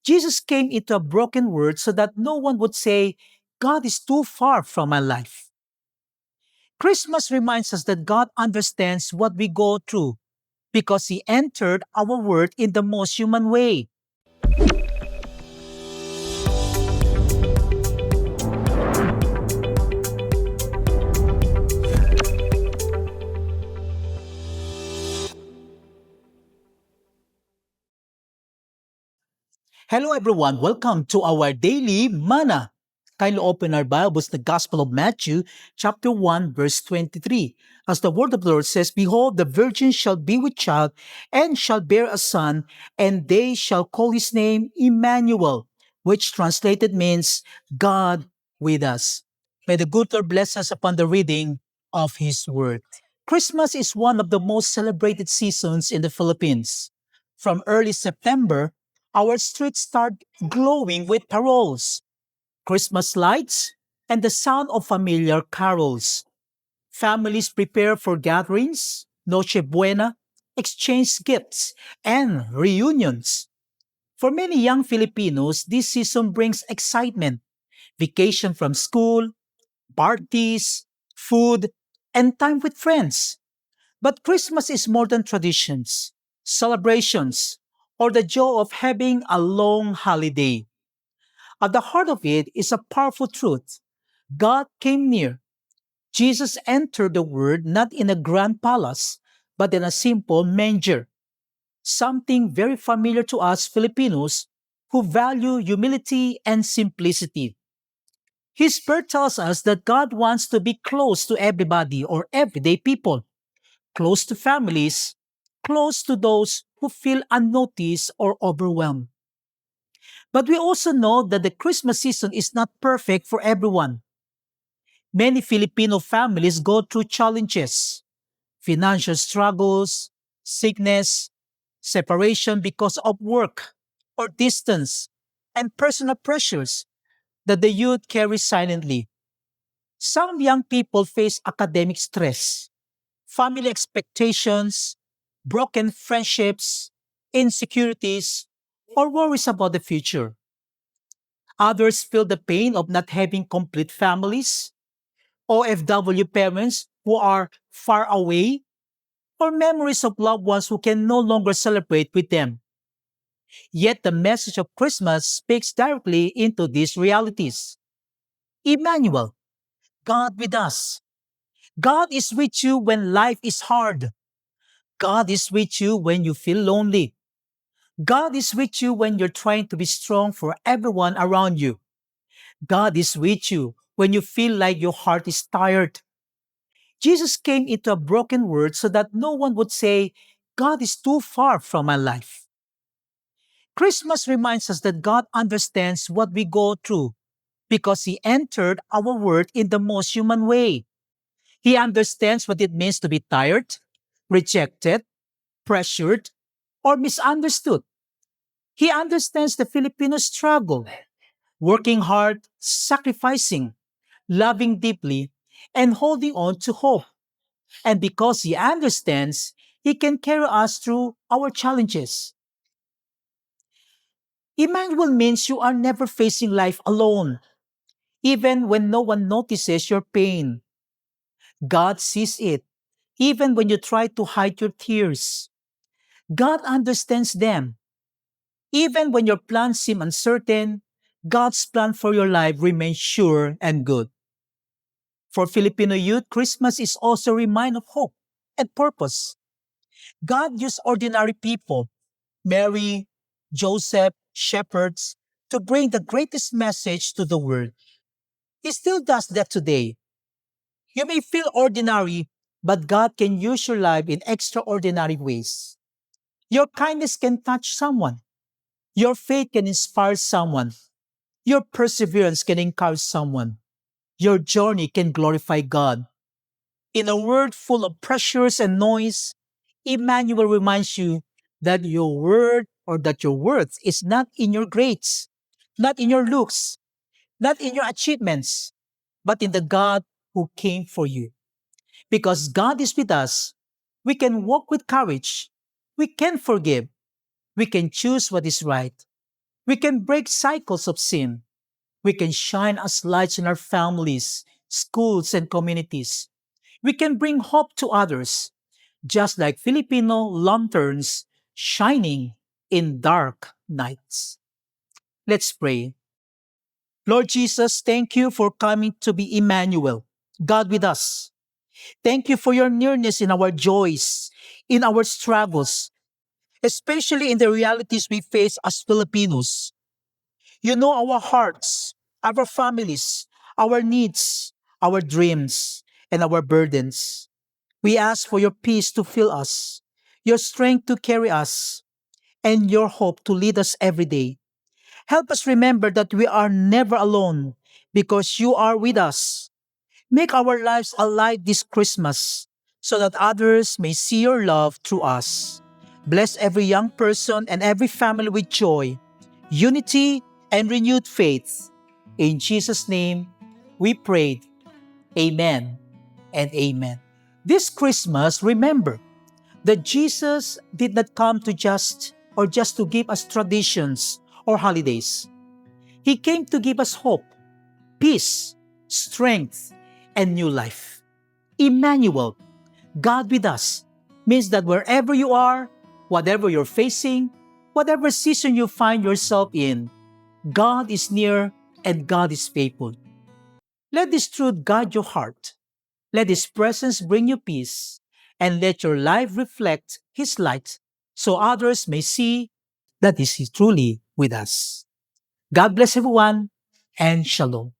Jesus came into a broken world so that no one would say, God is too far from my life. Christmas reminds us that God understands what we go through because He entered our world in the most human way. Hello everyone, welcome to our daily manna. Kindly open our Bibles, the Gospel of Matthew, chapter 1, verse 23. As the word of the Lord says, Behold, the virgin shall be with child, and shall bear a son, and they shall call his name Emmanuel, which translated means God with us. May the good Lord bless us upon the reading of his word. Christmas is one of the most celebrated seasons in the Philippines. From early September, our streets start glowing with paroles, Christmas lights, and the sound of familiar carols. Families prepare for gatherings, Noche Buena, exchange gifts, and reunions. For many young Filipinos, this season brings excitement, vacation from school, parties, food, and time with friends. But Christmas is more than traditions, celebrations, or the joy of having a long holiday. At the heart of it is a powerful truth. God came near. Jesus entered the world not in a grand palace, but in a simple manger, something very familiar to us Filipinos who value humility and simplicity. His birth tells us that God wants to be close to everybody or everyday people, close to families, close to those who feel unnoticed or overwhelmed. But we also know that the Christmas season is not perfect for everyone. Many Filipino families go through challenges, financial struggles, sickness, separation because of work or distance, and personal pressures that the youth carry silently. Some young people face academic stress, family expectations, broken friendships, insecurities, or worries about the future. Others feel the pain of not having complete families, OFW parents who are far away, or memories of loved ones who can no longer celebrate with them. Yet the message of Christmas speaks directly into these realities. Emmanuel, God with us. God is with you when life is hard. God is with you when you feel lonely. God is with you when you're trying to be strong for everyone around you. God is with you when you feel like your heart is tired. Jesus came into a broken world so that no one would say, God is too far from my life. Christmas reminds us that God understands what we go through because He entered our world in the most human way. He understands what it means to be tired, rejected, pressured, or misunderstood. He understands the Filipino struggle, working hard, sacrificing, loving deeply, and holding on to hope. And because He understands, He can carry us through our challenges. Emmanuel means you are never facing life alone, even when no one notices your pain. God sees it, even when you try to hide your tears. God understands them. Even when your plans seem uncertain, God's plan for your life remains sure and good. For Filipino youth, Christmas is also a reminder of hope and purpose. God used ordinary people, Mary, Joseph, shepherds, to bring the greatest message to the world. He still does that today. You may feel ordinary, but God can use your life in extraordinary ways. Your kindness can touch someone. Your faith can inspire someone. Your perseverance can encourage someone. Your journey can glorify God. In a world full of pressures and noise, Emmanuel reminds you that your word or that your worth is not in your grades, not in your looks, not in your achievements, but in the God who came for you. Because God is with us, we can walk with courage, we can forgive, we can choose what is right, We can break cycles of sin. We can shine as lights in our families, schools, and communities. We can bring hope to others, just like Filipino lanterns shining in dark nights. Let's pray. Lord Jesus, thank you for coming to be Emmanuel, God with us. Thank you for your nearness in our joys, in our struggles, especially in the realities we face as Filipinos. You know our hearts, our families, our needs, our dreams, and our burdens. We ask for your peace to fill us, your strength to carry us, and your hope to lead us every day. Help us remember that we are never alone because you are with us. Make our lives a light this Christmas so that others may see your love through us. Bless every young person and every family with joy, unity, and renewed faith. In Jesus' name, we prayed. Amen and amen. This Christmas, remember that Jesus did not come to just to give us traditions or holidays. He came to give us hope, peace, strength, and new life. Emmanuel, God with us, means that wherever you are, whatever you're facing, whatever season you find yourself in, God is near and God is faithful. Let this truth guide your heart. Let His presence bring you peace, and let your life reflect His light so others may see that He is truly with us. God bless everyone and shalom.